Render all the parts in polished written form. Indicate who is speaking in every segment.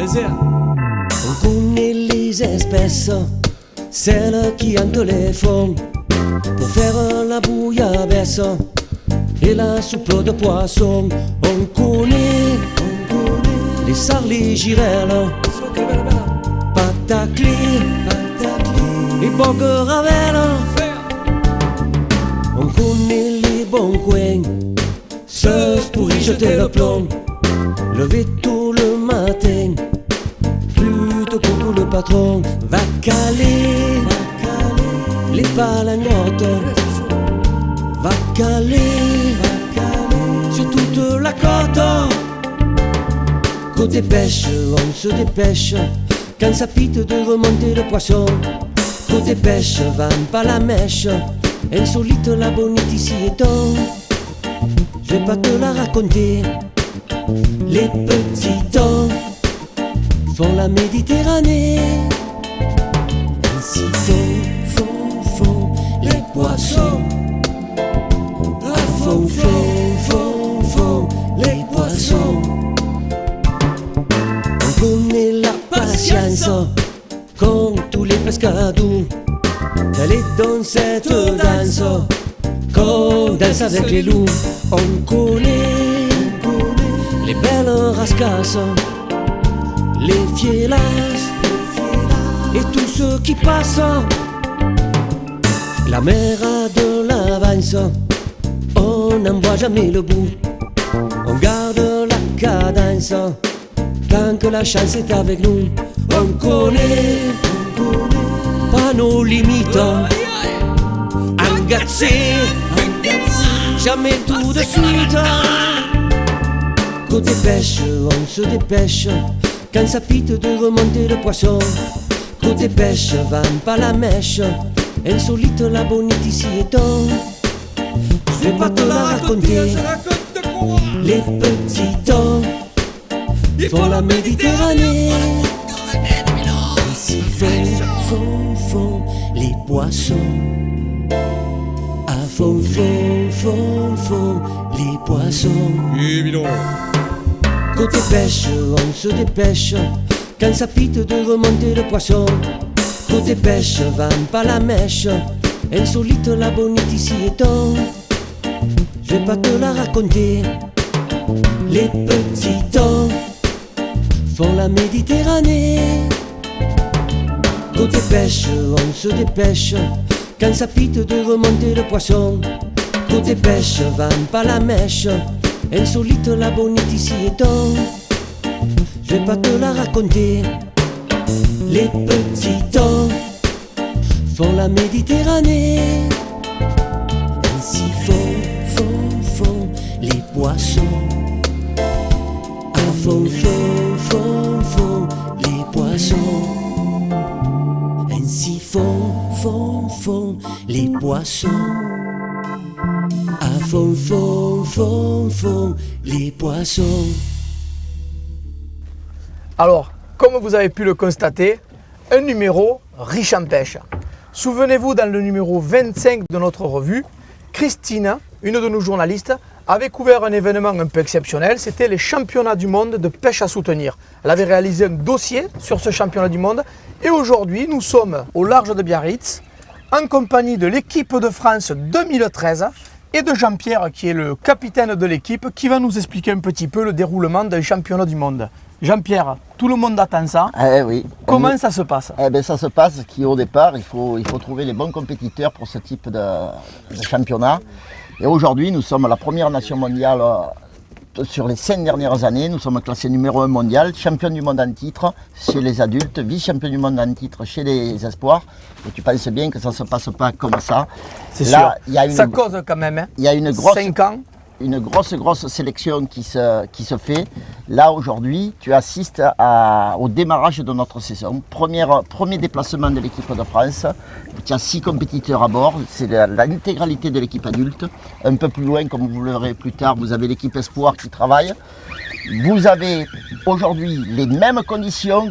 Speaker 1: plaisir.
Speaker 2: On connaît les espèces, celles qui hantent les fonds, pour faire la bouillabaisse et la soupe de poisson. On connaît les sards, les girelles, pataclés et bogues ravelles. On connaît les bons coins, ceux pour y jeter le plomb, lever tôt le matin, plutôt que pour le patron. Va caler les palagnottes, va caler sur toute la côte. Côté pêche, on se dépêche quand ça pite de remonter le poisson. Côté pêche, vend pas la mèche, insolite la bonite ici et donc. Je vais pas te la raconter. Les petits temps font la Méditerranée. Ainsi font les poissons. À fond les poissons. On connaît la patience comme tous les pescadous. Elle est dans cette danse qu'on danse avec les loups. On connaît les belles rascasses, les fielas et tout ce qui passe. La mer a de l'avance, on n'en voit jamais le bout. On garde la cadence tant que la chance est avec nous. On connaît pas nos limites, engagés, jamais tout de suite. Côté pêche, on se dépêche quand ça pite de remonter le poisson. Côté pêche, vend pas la mèche, insolite la bonite ici et donc. Je vais pas te la raconter. Les petits temps font la Méditerranée. Ainsi font les poissons. À fond les poissons. Côté pêche, on se dépêche quand ça pite de remonter le poisson. Côté pêche, vend pas la mèche, insolite la bonite ici et donc. Je vais pas te la raconter. Les petits temps font la Méditerranée. Côté pêche, on se dépêche quand ça pite de remonter le poisson. Côté pêche, vend pas la mèche, insolite la bonite ici et donc. Je vais pas te la raconter. Les petits temps font la Méditerranée. Ainsi font les poissons. À fond les poissons. Ainsi font les poissons. À fond les poissons.
Speaker 3: Alors, comme vous avez pu le constater, un numéro riche en pêche. Souvenez-vous, dans le numéro 25 de notre revue, Christine, une de nos journalistes, avait couvert un événement un peu exceptionnel, c'était les championnats du monde de pêche à soutenir. Elle avait réalisé un dossier sur ce championnat du monde et aujourd'hui nous sommes au large de Biarritz en compagnie de l'équipe de France 2013 et de Jean-Pierre qui est le capitaine de l'équipe qui va nous expliquer un petit peu le déroulement d'un championnat du monde. Jean-Pierre, tout le monde attend ça.
Speaker 4: Oui.
Speaker 3: Comment ça se passe?
Speaker 4: Ça se passe qu'au départ, il faut trouver les bons compétiteurs pour ce type de championnat. Et aujourd'hui, nous sommes la première nation mondiale sur les 5 dernières années. Nous sommes classés numéro 1 mondial, champion du monde en titre chez les adultes, vice-champion du monde en titre chez les espoirs. Et tu penses bien que ça ne se passe pas comme ça.
Speaker 3: C'est sûr. Ça cause quand même.
Speaker 4: Il y a une grosse,
Speaker 3: 5 ans.
Speaker 4: Une grosse sélection qui se fait. Là aujourd'hui, tu assistes au démarrage de notre saison. Premier déplacement de l'équipe de France. Tu as 6 compétiteurs à bord. C'est l'intégralité de l'équipe adulte. Un peu plus loin, comme vous le verrez plus tard, vous avez l'équipe espoir qui travaille. Vous avez aujourd'hui les mêmes conditions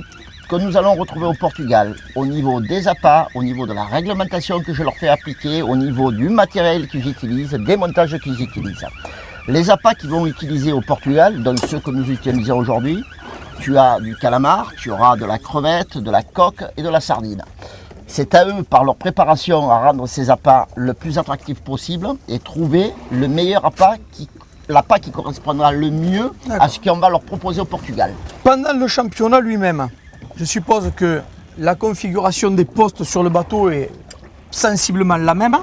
Speaker 4: que nous allons retrouver au Portugal, au niveau des appâts, au niveau de la réglementation que je leur fais appliquer, au niveau du matériel qu'ils utilisent, des montages qu'ils utilisent. Les appâts qu'ils vont utiliser au Portugal, donc ceux que nous utilisons aujourd'hui, tu as du calamar, tu auras de la crevette, de la coque et de la sardine. C'est à eux, par leur préparation, à rendre ces appâts le plus attractif possible et trouver le meilleur l'appât qui correspondra le mieux à ce qu'on va leur proposer au Portugal.
Speaker 3: Pendant le championnat lui-même, je suppose que la configuration des postes sur le bateau est sensiblement la même,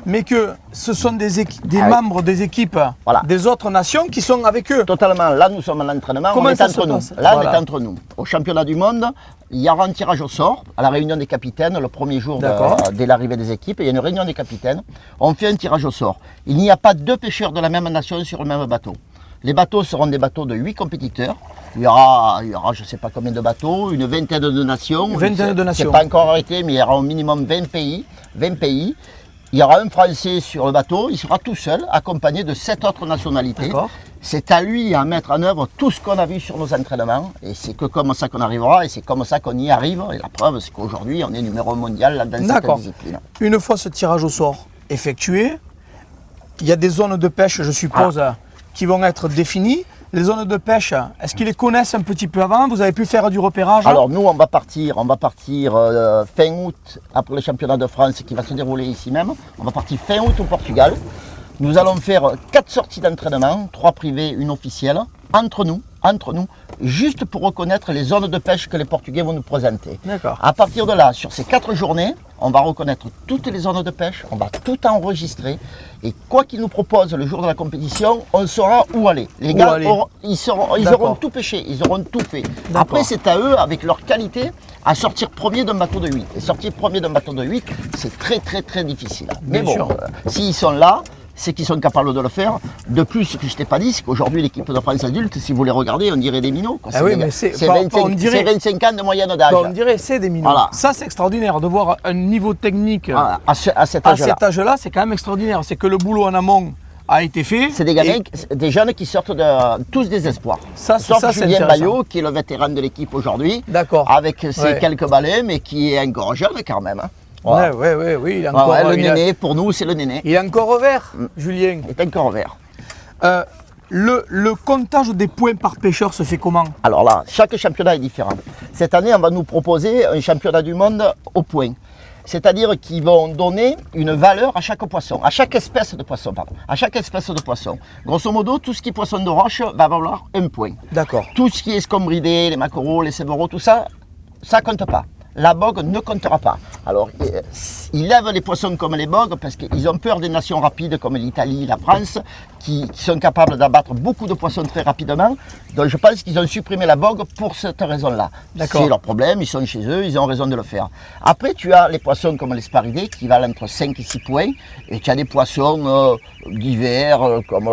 Speaker 3: mais que ce sont des membres des équipes des autres nations qui sont avec eux.
Speaker 4: Totalement. Là, nous sommes à l'entraînement, on est entre nous. Là, on est entre nous. Au championnat du monde, il y aura un tirage au sort à la réunion des capitaines le premier jour dès l'arrivée des équipes. Il y a une réunion des capitaines. On fait un tirage au sort. Il n'y a pas deux pêcheurs de la même nation sur le même bateau. Les bateaux seront des bateaux de 8 compétiteurs. Il y aura je ne sais pas combien de bateaux, une vingtaine de nations.
Speaker 3: Une vingtaine de nations.
Speaker 4: Ce n'est pas encore arrêté, mais il y aura au minimum 20 pays. Il y aura un Français sur le bateau, il sera tout seul, accompagné de 7 autres nationalités. C'est à lui à mettre en œuvre tout ce qu'on a vu sur nos entraînements. Et c'est que comme ça qu'on arrivera, et c'est comme ça qu'on y arrive. Et la preuve, c'est qu'aujourd'hui, on est numéro mondial dans cette discipline.
Speaker 3: Une fois ce tirage au sort effectué, il y a des zones de pêche, je suppose, qui vont être définies. Les zones de pêche, est-ce qu'ils les connaissent un petit peu avant? Vous avez pu faire du repérage?
Speaker 4: Alors nous, on va partir fin août après le championnat de France qui va se dérouler ici même. On va partir fin août au Portugal. Nous allons faire 4 sorties d'entraînement, 3 privées, une officielle, entre nous, juste pour reconnaître les zones de pêche que les Portugais vont nous présenter. À partir de là, sur ces 4 journées, on va reconnaître toutes les zones de pêche, on va tout enregistrer et quoi qu'ils nous proposent le jour de la compétition, on saura où aller. Les gars, ils auront tout pêché, ils auront tout fait. Après, c'est à eux, avec leur qualité, à sortir premier d'un bateau de 8. Et sortir premier d'un bateau de 8, c'est très difficile. Mais bon, s'ils sont là, c'est qu'ils sont capables de le faire. De plus, ce que je t'ai pas dit, c'est qu'aujourd'hui, l'équipe de France adulte, si vous les regardez, on dirait des minots.
Speaker 3: Ah oui, mais c'est
Speaker 4: 25 ans de moyenne d'âge.
Speaker 3: On dirait c'est des minots. Ça, c'est extraordinaire de voir un niveau technique
Speaker 4: à cet âge-là.
Speaker 3: C'est quand même extraordinaire. C'est que le boulot en amont a été fait.
Speaker 4: C'est des jeunes qui sortent tous des espoirs.
Speaker 3: Sauf
Speaker 4: Julien Bayot, qui est le vétéran de l'équipe aujourd'hui, avec ses quelques balais, mais qui est encore jeune quand même.
Speaker 3: Voilà. Oui, il est encore
Speaker 4: le néné, pour nous, c'est le néné.
Speaker 3: Il est encore au vert, Julien.
Speaker 4: Il est encore au vert.
Speaker 3: Le comptage des points par pêcheur se fait comment?
Speaker 4: Alors là, chaque championnat est différent. Cette année, on va nous proposer un championnat du monde au point. C'est-à-dire qu'ils vont donner une valeur à chaque poisson, à chaque espèce de poisson, à chaque espèce de poisson. Grosso modo, tout ce qui est poisson de roche va valoir 1 point.
Speaker 3: D'accord.
Speaker 4: Tout ce qui est escombridé, les maquereaux, les sévereaux, tout ça, ça compte pas. La bogue ne comptera pas. Alors, ils lèvent les poissons comme les bogues parce qu'ils ont peur des nations rapides comme l'Italie, la France, qui sont capables d'abattre beaucoup de poissons très rapidement. Donc, je pense qu'ils ont supprimé la bogue pour cette raison-là. C'est leur problème, ils sont chez eux, ils ont raison de le faire. Après, tu as les poissons comme les sparidés qui valent entre 5 et 6 points. Et tu as des poissons divers, comme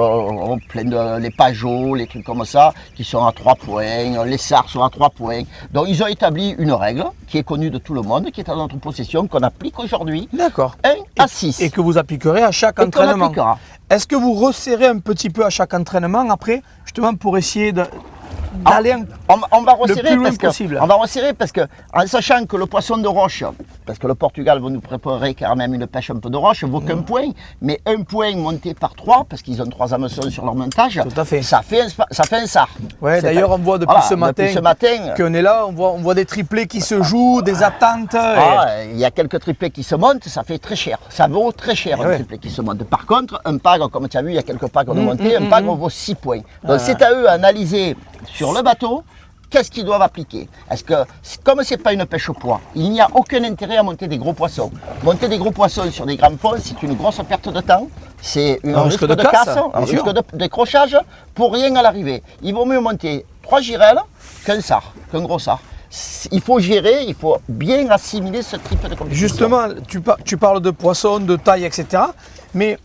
Speaker 4: les pageaux, les trucs comme ça, qui sont à 3 points. Les sars sont à 3 points. Donc, ils ont établi une règle qui est connue de tout le monde, qui est à notre possession, qu'on applique aujourd'hui. 1 à 6.
Speaker 3: Et que vous appliquerez à chaque entraînement. Est-ce que vous resserrez un petit peu à chaque entraînement après, justement pour essayer d'aller
Speaker 4: on va resserrer
Speaker 3: le plus loin possible?
Speaker 4: On va resserrer parce que, en sachant que le poisson de roche, parce que le Portugal va nous préparer quand même une pêche un peu de roche, vaut qu'un point, mais 1 point monté par 3, parce qu'ils ont 3 hameçons sur leur montage, ça fait un sar.
Speaker 3: Ouais, d'ailleurs, on voit depuis ce matin qu'on est là, on voit des triplés qui se jouent, des attentes.
Speaker 4: Il y a quelques triplés qui se montent, ça fait très cher. Ça vaut très cher un triplé qui se monte. Par contre, un pagre, comme tu as vu, il y a quelques pagres de montée, un pagre vaut 6 points. Donc c'est à eux à analyser sur le bateau, qu'est-ce qu'ils doivent appliquer? Est-ce que, comme ce n'est pas une pêche au poids, il n'y a aucun intérêt à monter des gros poissons. Monter des gros poissons sur des grands fonds, c'est une grosse perte de temps, c'est un risque de casse, un risque de décrochage pour rien à l'arrivée. Il vaut mieux monter 3 girelles qu'un gros sar. Il faut gérer, il faut bien assimiler ce type de compétition.
Speaker 3: Justement, tu parles de poissons, de taille, etc. Mais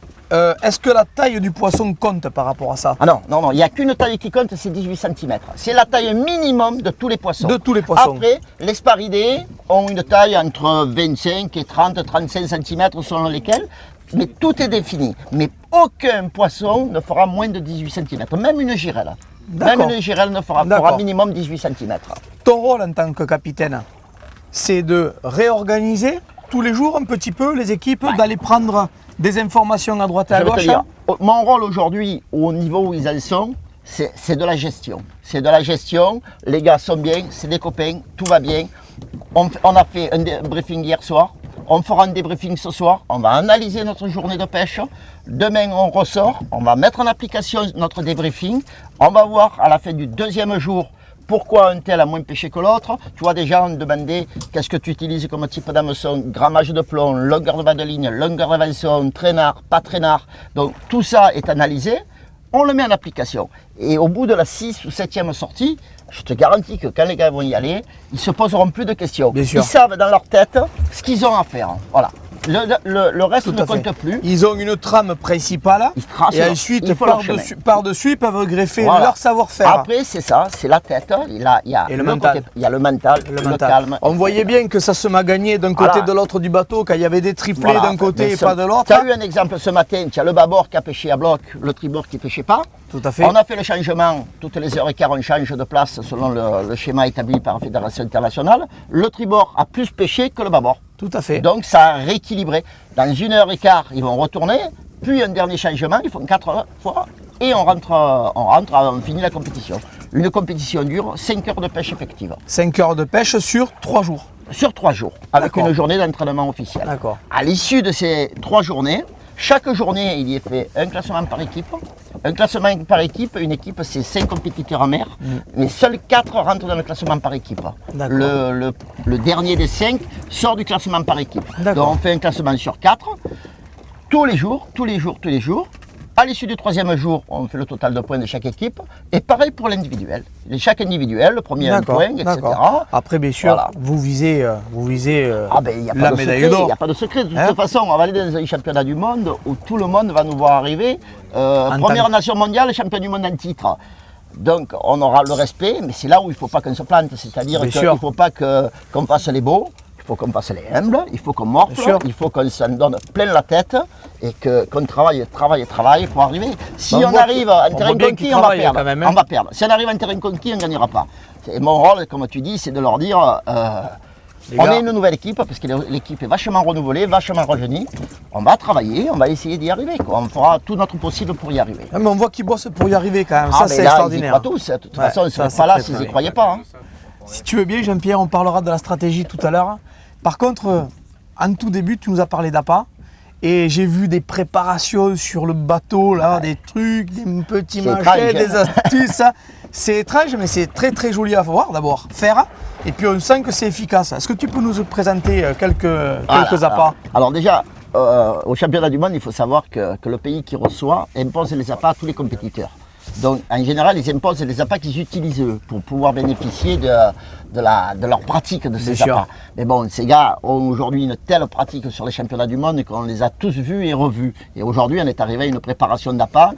Speaker 3: est-ce que la taille du poisson compte par rapport à ça?
Speaker 4: Ah non, il n'y a qu'une taille qui compte, c'est 18 cm. C'est la taille minimum de tous les poissons.
Speaker 3: De tous les poissons.
Speaker 4: Après, les sparidés ont une taille entre 25 et 35 cm selon lesquels, mais tout est défini. Mais aucun poisson ne fera moins de 18 cm, même une girelle. Même une girelle ne fera minimum 18 cm.
Speaker 3: Ton rôle en tant que capitaine, c'est de réorganiser tous les jours un petit peu les équipes, d'aller prendre des informations à droite et à gauche.
Speaker 4: Mon rôle aujourd'hui, au niveau où ils en sont, c'est de la gestion. C'est de la gestion, les gars sont bien, c'est des copains, tout va bien. On a fait un débriefing hier soir, on fera un débriefing ce soir, on va analyser notre journée de pêche. Demain, on ressort, on va mettre en application notre débriefing. On va voir à la fin du deuxième jour pourquoi un tel a moins pêché que l'autre. Tu vois, déjà, on demandait qu'est-ce que tu utilises comme type d'hameçon, grammage de plomb, longueur de bas de ligne, longueur d'invention, traînard, pas traînard. Donc, tout ça est analysé. On le met en application. Et au bout de la 6e ou 7e sortie, je te garantis que quand les gars vont y aller, ils ne se poseront plus de questions.
Speaker 3: Bien sûr.
Speaker 4: Ils savent dans leur tête ce qu'ils ont à faire. Voilà. Le reste ne compte plus.
Speaker 3: Ils ont une trame principale et ensuite par-dessus, ils peuvent greffer leur savoir-faire.
Speaker 4: Après, c'est ça, c'est la tête. Il y a le mental, le calme.
Speaker 3: On voyait bien que ça se magagnait d'un côté de l'autre du bateau, quand il y avait des triplés d'un côté et pas de l'autre.
Speaker 4: Tu as eu un exemple ce matin, tu as le bâbord qui a pêché à bloc, le tribord qui ne pêchait pas.
Speaker 3: Tout à fait.
Speaker 4: On a fait le changement, toutes les heures et quart, on change de place selon le schéma établi par la Fédération internationale. Le tribord a plus pêché que le bâbord.
Speaker 3: Tout à fait.
Speaker 4: Donc ça a rééquilibré. Dans 1 heure et quart, ils vont retourner, puis un dernier changement, ils font 4 fois et on finit la compétition. Une compétition dure 5 heures de pêche effective.
Speaker 3: 5 heures de pêche sur 3 jours.
Speaker 4: Sur 3 jours, avec une journée d'entraînement officiel.
Speaker 3: D'accord.
Speaker 4: À l'issue de ces 3 journées, chaque journée, il y est fait un classement par équipe. Un classement par équipe, une équipe, c'est 5 compétiteurs en mer, mais seuls 4 rentrent dans le classement par équipe. Le dernier des 5 sort du classement par équipe. Donc on fait un classement sur 4, tous les jours. À l'issue du 3e jour, on fait le total de points de chaque équipe. Et pareil pour l'individuel. Chaque individuel, le premier un point, etc.
Speaker 3: Après, bien sûr, vous visez la médaille d'or.
Speaker 4: Il n'y a pas de secret. De toute façon, on va aller dans un championnat du monde où tout le monde va nous voir arriver. Première nation mondiale, champion du monde en titre. Donc, on aura le respect, mais c'est là où il ne faut pas qu'on se plante. C'est-à-dire qu'il ne faut pas qu'on fasse les beaux. Il faut qu'on fasse les humbles, il faut qu'on morfle, il faut qu'on s'en donne plein la tête et qu'on travaille pour arriver. Si on arrive en terrain conquis, on va perdre. On va perdre. Si on arrive en terrain conquis, on ne gagnera pas. Et mon rôle, comme tu dis, c'est de leur dire on est une nouvelle équipe parce que l'équipe est vachement renouvelée, vachement rajeunie. On va travailler, on va essayer d'y arriver. On fera tout notre possible pour y arriver.
Speaker 3: Mais on voit qu'ils bossent pour y arriver quand même. Ça, c'est extraordinaire.
Speaker 4: Ils y croient tous. De toute façon, ils ne seraient pas là s'ils n'y croyaient pas.
Speaker 3: Si tu veux bien, Jean-Pierre, on parlera de la stratégie tout à l'heure. Par contre, en tout début, tu nous as parlé d'appât et j'ai vu des préparations sur le bateau, là, des trucs, des petits machins, des astuces. C'est étrange, mais c'est très très joli à voir d'abord, faire. Et puis on sent que c'est efficace. Est-ce que tu peux nous présenter quelques appâts?
Speaker 4: Alors déjà, au championnat du monde, il faut savoir que le pays qui reçoit impose les appâts à tous les compétiteurs. Donc en général, ils imposent les appâts qu'ils utilisent eux pour pouvoir bénéficier de leur pratique de ces appâts. Mais bon, ces gars ont aujourd'hui une telle pratique sur les championnats du monde qu'on les a tous vus et revus. Et aujourd'hui, on est arrivé à une préparation d'appâts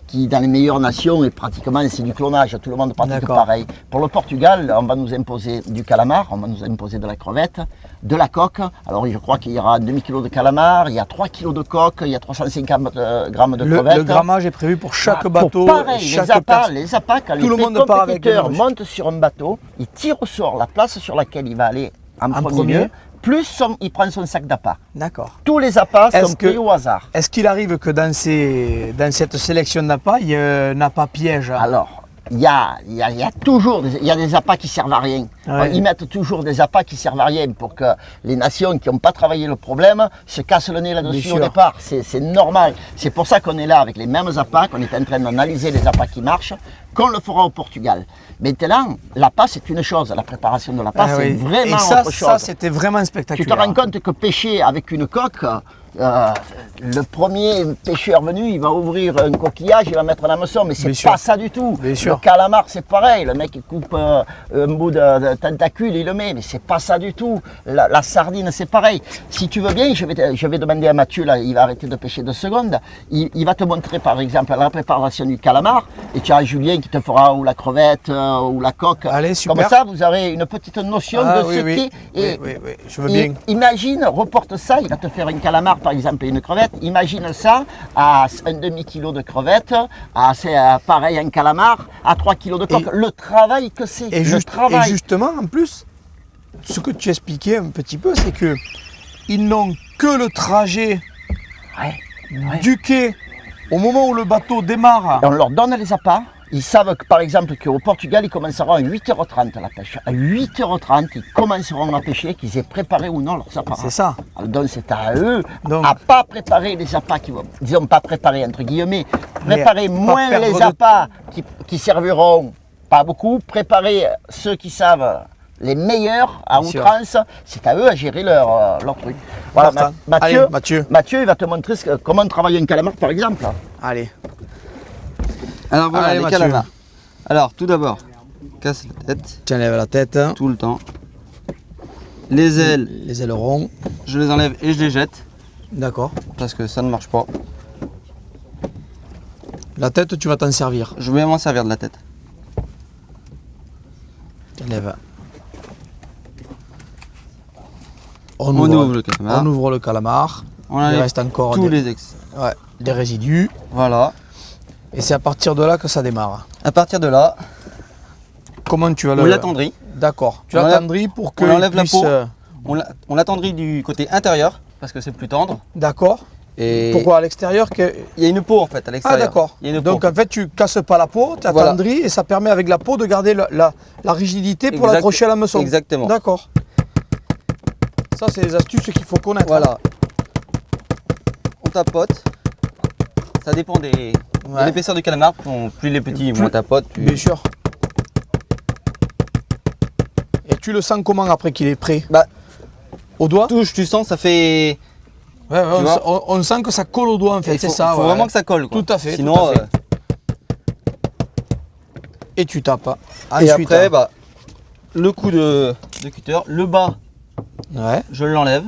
Speaker 4: qui, dans les meilleures nations, est pratiquement, c'est du clonage, tout le monde pratique pareil. Pour le Portugal, on va nous imposer du calamar, on va nous imposer de la crevette, de la coque. Alors je crois qu'il y aura un demi-kilo de calamar, il y a 3 kilos de coque, il y a 350 grammes de crevette.
Speaker 3: Le grammage est prévu pour chaque bateau.
Speaker 4: Pareil, les appâts, quand les compétiteurs montent sur un bateau, ils tirent au sort la place sur laquelle il va aller en premier. Plus il prend son sac d'appât.
Speaker 3: D'accord.
Speaker 4: Tous les appâts sont pris au hasard.
Speaker 3: Est-ce qu'il arrive que dans cette sélection d'appâts, il y a un appât piège?
Speaker 4: Alors, il y a toujours des appâts qui servent à rien. Ouais. Ils mettent toujours des appâts qui servent à rien pour que les nations qui n'ont pas travaillé le problème se cassent le nez là-dessus au départ. C'est normal. C'est pour ça qu'on est là avec les mêmes appâts, qu'on est en train d'analyser les appâts qui marchent, qu'on le fera au Portugal. Maintenant, l'appât, c'est une chose. La préparation de l'appât, c'est vraiment autre chose.
Speaker 3: Ça, c'était vraiment spectaculaire.
Speaker 4: Tu te rends compte que pêcher avec une coque, le premier pêcheur venu, il va ouvrir un coquillage, il va mettre un hameçon, mais c'est pas ça du tout. Le calamar, c'est pareil. Le mec, il coupe un bout de tentacule, il le met, mais c'est pas ça du tout. La sardine, c'est pareil. Si tu veux bien, je vais demander à Mathieu, là, il va arrêter de pêcher 2 secondes. Il va te montrer, par exemple, la préparation du calamar, et tu as Julien qui te fera ou la crevette ou la coque.
Speaker 3: Allez, super.
Speaker 4: Comme ça, vous aurez une petite notion de ce qu'est.
Speaker 3: Oui, je veux bien.
Speaker 4: Imagine, reporte ça, il va te faire un calamar, par exemple, et une crevette. Imagine ça à un demi-kilo de crevettes, pareil un calamar, à 3 kilos de coque. Le travail que c'est.
Speaker 3: Et justement, en plus, ce que tu expliquais un petit peu, c'est que ils n'ont que le trajet du quai au moment où le bateau démarre.
Speaker 4: Et on leur donne les appâts. Ils savent que, par exemple, qu'au Portugal, ils commenceront à 8h30 la pêche. À 8h30, ils commenceront à pêcher, qu'ils aient préparé ou non leurs appâts.
Speaker 3: C'est ça.
Speaker 4: Alors, donc c'est à eux
Speaker 3: Donc,
Speaker 4: à pas préparer les appâts qui vont, disons pas préparer entre guillemets, préparer
Speaker 3: pas
Speaker 4: moins
Speaker 3: perdre
Speaker 4: les
Speaker 3: de-
Speaker 4: appâts qui serviront pas beaucoup, préparer ceux qui savent les meilleurs à
Speaker 3: Bien sûr.
Speaker 4: outrance, c'est à eux à gérer leur truc. Voilà,
Speaker 3: Important.
Speaker 4: Mathieu,
Speaker 3: Allez, Mathieu.
Speaker 4: Mathieu, il va te montrer comment travailler un calamar par exemple.
Speaker 3: Allez.
Speaker 1: Alors voilà,
Speaker 3: Allez,
Speaker 1: les
Speaker 3: Mathieu.
Speaker 1: calamars. Alors tout d'abord, casse la tête,
Speaker 3: Tu enlèves la tête,
Speaker 1: tout le temps. Les ailes,
Speaker 3: les ailerons.
Speaker 1: je les enlève et je les jette,
Speaker 3: D'accord.
Speaker 1: parce que ça ne marche pas.
Speaker 3: La tête, tu vas t'en servir.
Speaker 1: Je vais m'en servir de la tête.
Speaker 3: Tu enlèves.
Speaker 1: On ouvre le calamar.
Speaker 3: On ouvre le calamar.
Speaker 1: On
Speaker 3: Il
Speaker 1: enlève
Speaker 3: reste encore
Speaker 1: tous
Speaker 3: des,
Speaker 1: les ex.
Speaker 3: ouais, des résidus.
Speaker 1: Voilà.
Speaker 3: Et c'est à partir de là que ça démarre.
Speaker 1: À partir de là,
Speaker 3: Comment tu vas
Speaker 1: on
Speaker 3: le...
Speaker 1: l'attendrit.
Speaker 3: D'accord. Tu
Speaker 1: On enlève-
Speaker 3: l'attendris pour que
Speaker 1: on enlève la
Speaker 3: puisse,
Speaker 1: peau. On l'attendrit du côté intérieur, parce que c'est plus tendre.
Speaker 3: D'accord.
Speaker 1: Et
Speaker 3: Pourquoi à l'extérieur que...
Speaker 1: il y a une peau en fait à
Speaker 3: Ah
Speaker 1: l'extérieur.
Speaker 3: d'accord.
Speaker 1: Il y a une
Speaker 3: Donc
Speaker 1: peau.
Speaker 3: en fait tu casses pas la peau, tu
Speaker 1: Voilà.
Speaker 3: attendris et ça permet avec la peau de garder la rigidité pour
Speaker 1: Exact-
Speaker 3: l'accrocher à la meçon.
Speaker 1: Exactement.
Speaker 3: D'accord. Ça c'est les astuces qu'il faut connaître.
Speaker 1: Voilà. On tapote. Ça dépend de
Speaker 3: Ouais.
Speaker 1: l'épaisseur du calamar. Plus les petits, moins on tapote.
Speaker 3: Bien sûr. Et tu le sens comment après qu'il est prêt?
Speaker 1: Bah,
Speaker 3: Au doigt?
Speaker 1: touche, tu sens, ça fait.
Speaker 3: Ouais,
Speaker 1: tu vois.
Speaker 3: on sent que ça colle au doigt en fait,
Speaker 1: Il
Speaker 3: c'est
Speaker 1: faut,
Speaker 3: ça.
Speaker 1: faut
Speaker 3: ouais.
Speaker 1: vraiment que ça colle. Quoi.
Speaker 3: Tout à fait.
Speaker 1: Sinon,
Speaker 3: tout à fait. Et tu tapes.
Speaker 1: et
Speaker 3: Ensuite,
Speaker 1: après, bah, le coup de cutter, le bas,
Speaker 3: ouais.
Speaker 1: je l'enlève.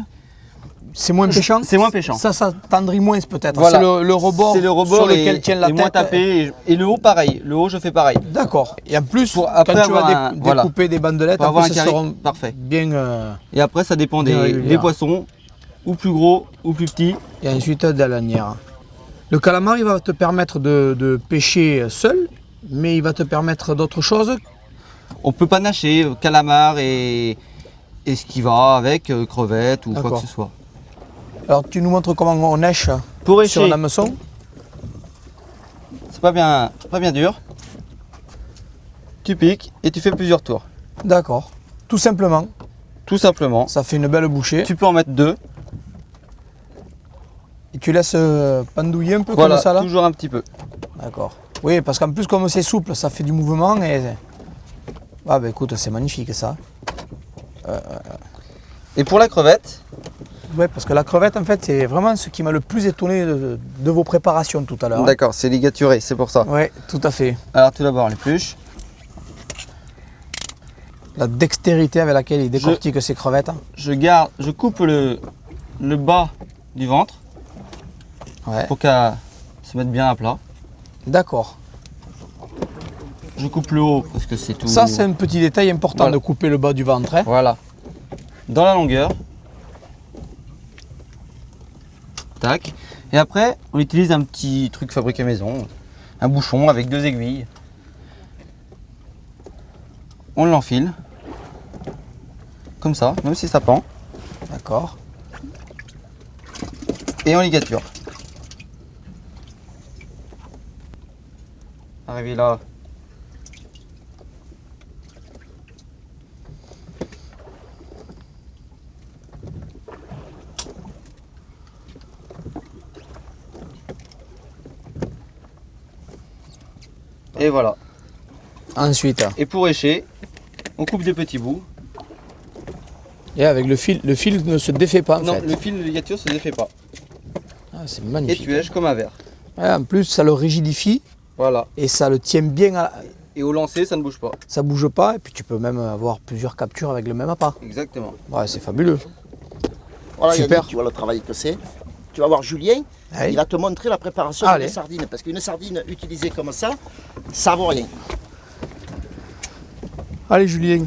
Speaker 3: C'est moins péchant.
Speaker 1: C'est moins péchant.
Speaker 3: Ça tendrit moins peut-être.
Speaker 1: Voilà.
Speaker 3: C'est le rebord,
Speaker 1: C'est le rebord
Speaker 3: sur lequel
Speaker 1: et,
Speaker 3: tient la
Speaker 1: et
Speaker 3: tête.
Speaker 1: moins tapé. Et le haut, pareil. Le haut, je fais pareil.
Speaker 3: D'accord. Et en plus,
Speaker 1: Pour après
Speaker 3: quand tu vas
Speaker 1: avoir un- voilà.
Speaker 3: découper des bandelettes,
Speaker 1: Pour
Speaker 3: en
Speaker 1: avoir
Speaker 3: plus,
Speaker 1: un
Speaker 3: elles
Speaker 1: carré
Speaker 3: seront
Speaker 1: parfait.
Speaker 3: bien.
Speaker 1: Et après, ça dépend
Speaker 3: Bien
Speaker 1: des
Speaker 3: régulière.
Speaker 1: poissons, ou plus gros, ou plus petits.
Speaker 3: Et ensuite de la lanière. Le calamar, il va te permettre de pêcher seul, mais il va te permettre d'autres choses.
Speaker 1: On peut pas nacher, calamar et ce qui va avec, crevettes ou quoi
Speaker 3: D'accord.
Speaker 1: que ce soit.
Speaker 3: Alors, tu nous montres comment on nèche
Speaker 1: Pour
Speaker 3: sur
Speaker 1: écher,
Speaker 3: un hameçon.
Speaker 1: c'est pas bien dur. Tu piques et tu fais plusieurs tours.
Speaker 3: D'accord. Tout simplement.
Speaker 1: Tout simplement.
Speaker 3: Ça fait une belle bouchée.
Speaker 1: Tu peux en mettre deux.
Speaker 3: Et tu laisses pendouiller un peu
Speaker 1: Voilà,
Speaker 3: comme ça là.
Speaker 1: toujours un petit peu.
Speaker 3: D'accord. Oui, parce qu'en plus, comme c'est souple, ça fait du mouvement et. Ah, bah écoute, c'est magnifique ça.
Speaker 1: Et pour la crevette,
Speaker 3: Ouais, parce que la crevette, en fait, c'est vraiment ce qui m'a le plus étonné de vos préparations tout à l'heure.
Speaker 1: d'accord, c'est ligaturé, c'est pour ça.
Speaker 3: Oui, tout à fait.
Speaker 1: Alors tout d'abord l'épluche.
Speaker 3: La dextérité avec laquelle il décortique ces crevettes.
Speaker 1: Je coupe le bas du ventre
Speaker 3: Ouais.
Speaker 1: pour qu'elle se mette bien à plat.
Speaker 3: D'accord.
Speaker 1: Je coupe le haut parce que c'est tout.
Speaker 3: Ça, c'est un petit détail important
Speaker 1: Voilà.
Speaker 3: de couper le bas du ventre. Hein.
Speaker 1: Voilà. Dans la longueur. Tac. Et après, on utilise un petit truc fabriqué maison. Un bouchon avec deux aiguilles. On l'enfile. Comme ça, même si ça pend.
Speaker 3: D'accord.
Speaker 1: Et on ligature. Arrivé là. Et voilà.
Speaker 3: Ensuite,
Speaker 1: Et pour écher, on coupe des petits bouts.
Speaker 3: et avec le fil ne se défait pas en
Speaker 1: Non,
Speaker 3: fait.
Speaker 1: le fil de ligature se défait pas.
Speaker 3: Ah, c'est
Speaker 1: Et
Speaker 3: magnifique.
Speaker 1: tu èches comme un verre.
Speaker 3: Ouais, en plus, ça le rigidifie
Speaker 1: Voilà.
Speaker 3: et ça le tient bien.
Speaker 1: Et au lancer, ça ne bouge pas.
Speaker 3: Ça bouge pas et puis tu peux même avoir plusieurs captures avec le même appât.
Speaker 1: Exactement.
Speaker 3: Ouais, c'est fabuleux.
Speaker 4: Voilà,
Speaker 3: Super.
Speaker 4: Yannick, tu vois le travail que c'est. Tu vas voir Julien,
Speaker 3: Ouais.
Speaker 4: il va te montrer la préparation
Speaker 3: Allez.
Speaker 4: d'une sardine. Parce qu'une sardine utilisée comme ça vaut rien.
Speaker 3: Allez, Julien.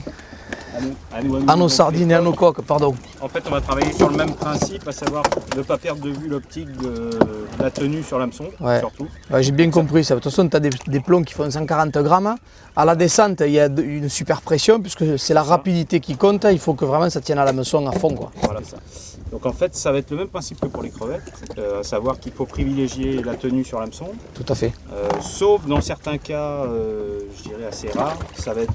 Speaker 3: À nos sardines et à nos coques, pardon.
Speaker 5: En fait, on va travailler sur le même principe, à savoir ne pas perdre de vue l'optique de la tenue sur l'hameçon,
Speaker 3: Ouais.
Speaker 5: surtout.
Speaker 3: Ouais, j'ai bien compris ça. De toute façon, tu as des plombs qui font 140 grammes. À la descente, il y a une super pression puisque c'est la rapidité qui compte. Il faut que vraiment ça tienne à l'hameçon à fond, quoi.
Speaker 5: Voilà ça. Donc en fait, ça va être le même principe que pour les crevettes, à savoir qu'il faut privilégier la tenue sur l'hameçon,
Speaker 3: Tout à fait.
Speaker 5: sauf dans certains cas, je dirais assez rares. Ça va être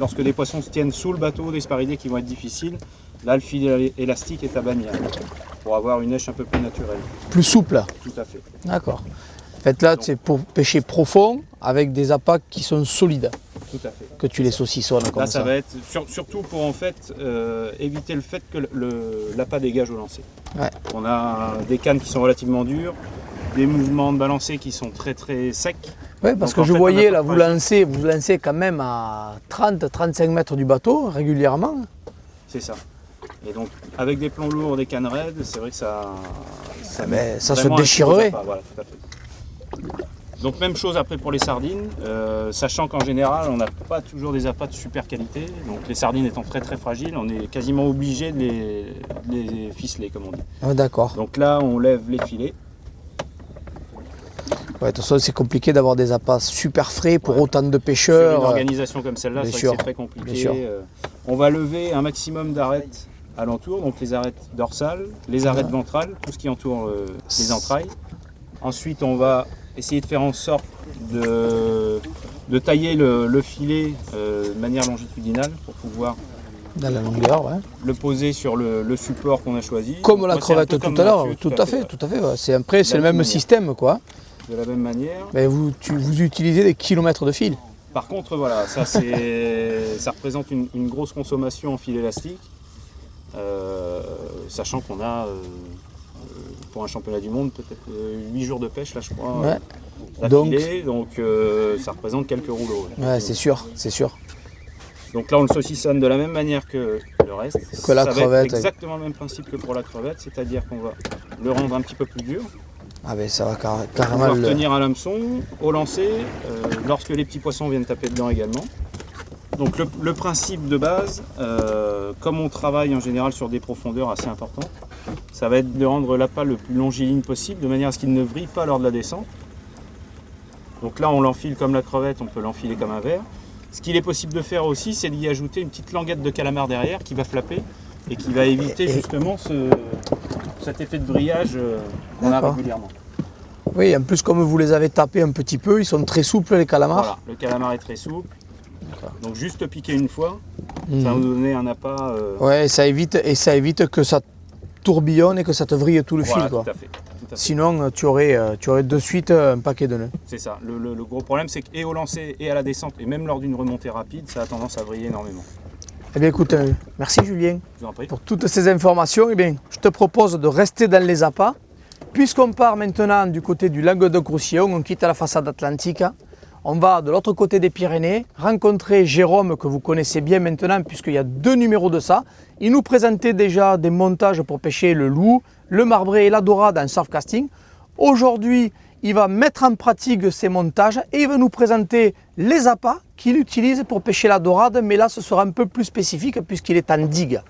Speaker 5: lorsque des poissons se tiennent sous le bateau, des sparidés qui vont être difficiles. Là, le filet élastique est à bannir pour avoir une nêche un peu plus naturelle.
Speaker 3: Plus souple.
Speaker 5: Tout à fait.
Speaker 3: D'accord. En fait, là, c'est pour pêcher profond avec des appâts qui sont solides,
Speaker 5: Tout à fait.
Speaker 3: que tu les saucissonnes comme
Speaker 5: Là,
Speaker 3: ça.
Speaker 5: ça va être surtout pour en fait éviter le fait que l'appât dégage au lancer.
Speaker 3: Ouais.
Speaker 5: On a des cannes qui sont relativement dures, des mouvements de balancée qui sont très très secs.
Speaker 3: Oui, parce
Speaker 5: Donc,
Speaker 3: que
Speaker 5: en
Speaker 3: je
Speaker 5: fait,
Speaker 3: voyais,
Speaker 5: on a
Speaker 3: là,
Speaker 5: pas
Speaker 3: vous lancez quand même à 30-35 mètres du bateau régulièrement.
Speaker 5: C'est ça. Et donc avec des plombs lourds, des cannes raides, c'est vrai que ça met
Speaker 3: ça se
Speaker 5: vraiment un gros
Speaker 3: déchirerait.
Speaker 5: appât, voilà, tout à fait. Donc même chose après pour les sardines, sachant qu'en général on n'a pas toujours des appâts de super qualité, donc les sardines étant très très fragiles, on est quasiment obligé de les ficeler comme on dit.
Speaker 3: Ah, d'accord.
Speaker 5: Donc là on lève les filets,
Speaker 3: Ouais, de toute façon, c'est compliqué d'avoir des appâts super frais pour
Speaker 5: Ouais.
Speaker 3: autant de
Speaker 5: sur une
Speaker 3: pêcheurs.
Speaker 5: organisation comme celle-là,
Speaker 3: bien
Speaker 5: c'est vrai que
Speaker 3: sûr,
Speaker 5: c'est très
Speaker 3: bien
Speaker 5: compliqué.
Speaker 3: sûr.
Speaker 5: On va lever un maximum d'arêtes alentour, donc les arêtes dorsales, les arêtes ventrales, tout ce qui entoure les entrailles. Ensuite on va essayer de faire en sorte de tailler le filet de manière longitudinale pour pouvoir
Speaker 3: Dans la longueur, ouais.
Speaker 5: le poser sur le support qu'on a choisi.
Speaker 3: Comme
Speaker 5: Donc,
Speaker 3: la
Speaker 5: moi, c'est un
Speaker 3: crevette
Speaker 5: peu
Speaker 3: tout
Speaker 5: comme
Speaker 3: à l'heure,
Speaker 5: Mathieu,
Speaker 3: tout à fait,
Speaker 5: ouais.
Speaker 3: tout à fait. Ouais. C'est après, c'est
Speaker 5: De
Speaker 3: le
Speaker 5: la
Speaker 3: même
Speaker 5: même
Speaker 3: système, quoi.
Speaker 5: De la même manière.
Speaker 3: Mais vous utilisez des kilomètres de fil.
Speaker 5: Par contre, voilà, ça représente une grosse consommation en fil élastique, sachant qu'on a, pour un championnat du monde, peut-être 8 jours de pêche, là je crois,
Speaker 3: Ouais.
Speaker 5: d'affilée, donc ça représente quelques rouleaux.
Speaker 3: Ouais, c'est sûr, c'est sûr.
Speaker 5: Donc là, on le saucissonne de la même manière que le reste.
Speaker 3: Que la
Speaker 5: ça va
Speaker 3: crevette.
Speaker 5: être exactement le même principe que pour la crevette, c'est-à-dire qu'on va le rendre un petit peu plus dur,
Speaker 3: Ah ben ça va
Speaker 5: on
Speaker 3: carrément
Speaker 5: va
Speaker 3: le...
Speaker 5: retenir à l'hameçon, au lancer, lorsque les petits poissons viennent taper dedans également. Donc le principe de base, comme on travaille en général sur des profondeurs assez importantes, ça va être de rendre l'appât le plus longiligne possible, de manière à ce qu'il ne vrille pas lors de la descente. Donc là, on l'enfile comme la crevette, on peut l'enfiler comme un verre. Ce qu'il est possible de faire aussi, c'est d'y ajouter une petite languette de calamar derrière qui va flapper et qui va éviter justement cet effet de brillage qu'on a
Speaker 3: D'accord.
Speaker 5: régulièrement.
Speaker 3: Oui, en plus, comme vous les avez tapés un petit peu, ils sont très souples, les calamars.
Speaker 5: Voilà, le calamar est très souple. Donc juste piquer une fois,
Speaker 3: Mhm.
Speaker 5: ça va nous donner un appât.
Speaker 3: Ouais, ça évite que ça tourbillonne et que ça te vrille tout le
Speaker 5: voilà,
Speaker 3: fil, quoi.
Speaker 5: tout à fait.
Speaker 3: Sinon, tu aurais de suite un paquet de nœuds.
Speaker 5: C'est ça. Le gros problème, c'est qu'au au lancer et à la descente, et même lors d'une remontée rapide, ça a tendance à vriller énormément.
Speaker 3: Eh bien, écoute, merci Julien
Speaker 5: Je vous en prie.
Speaker 3: pour toutes ces informations. Eh bien, je te propose de rester dans les appâts. Puisqu'on part maintenant du côté du Languedoc-Roussillon, on quitte la façade atlantique. On va de l'autre côté des Pyrénées rencontrer Jérôme, que vous connaissez bien maintenant, puisqu'il y a 2 numéros de ça. Il nous présentait déjà des montages pour pêcher le loup, le marbré et la dorade en surfcasting. Aujourd'hui, il va mettre en pratique ces montages et il va nous présenter les appâts qu'il utilise pour pêcher la dorade, mais là ce sera un peu plus spécifique puisqu'il est en digue.